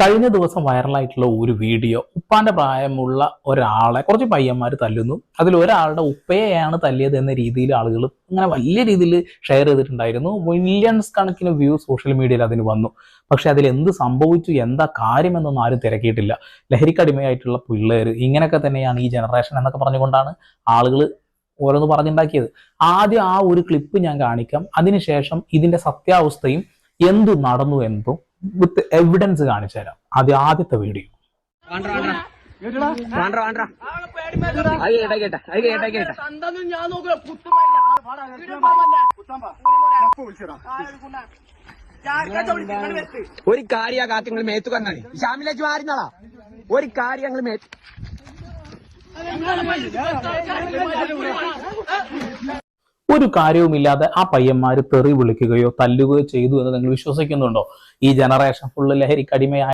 കഴിഞ്ഞ ദിവസം വൈറലായിട്ടുള്ള ഒരു വീഡിയോ, ഉപ്പാന്റെ പ്രായമുള്ള ഒരാളെ കുറച്ച് പയ്യന്മാർ തല്ലുന്നു. അതിൽ ഒരാളുടെ ഉപ്പയെയാണ് തല്ലിയത് എന്ന രീതിയിൽ ആളുകൾ ഇങ്ങനെ വലിയ രീതിയിൽ ഷെയർ ചെയ്തിട്ടുണ്ടായിരുന്നു. മില്യൺസ് കണക്കിന് വ്യൂ സോഷ്യൽ മീഡിയയിൽ അതിന് വന്നു. പക്ഷെ അതിൽ എന്ത് സംഭവിച്ചു, എന്താ കാര്യമെന്നൊന്നും ആരും തിരക്കിയിട്ടില്ല. ലഹരിക്കടിമയായിട്ടുള്ള പിള്ളേർ ഇങ്ങനെയൊക്കെ തന്നെയാണ് ഈ ജനറേഷൻ എന്നൊക്കെ പറഞ്ഞുകൊണ്ടാണ് ആളുകൾ ഓരോന്ന് പറഞ്ഞുണ്ടാക്കിയത്. ആദ്യം ആ ഒരു ക്ലിപ്പ് ഞാൻ കാണിക്കാം, അതിനുശേഷം ഇതിന്റെ സത്യാവസ്ഥയും എന്തു നടന്നു എന്നും വിത്ത് എവിഡൻസ് കാണിച്ചു തരാം. ആദ്യത്തെ വീഡിയോ. ഒരു കാര്യ കാക്കങ്ങൾ മേത്തു കന്നാണ് ഷാമിലേക്ക് മാറുന്നതാ. ഒരു കാര്യങ്ങൾ മേത്ത് ഒരു കാര്യവുമില്ലാതെ ആ പയ്യന്മാര് തെറി വിളിക്കുകയോ തല്ലുകയോ ചെയ്തു എന്ന് നിങ്ങൾ വിശ്വസിക്കുന്നുണ്ടോ? ഈ ജനറേഷൻ ഫുള്ള് ലഹരിക്കടിമയായ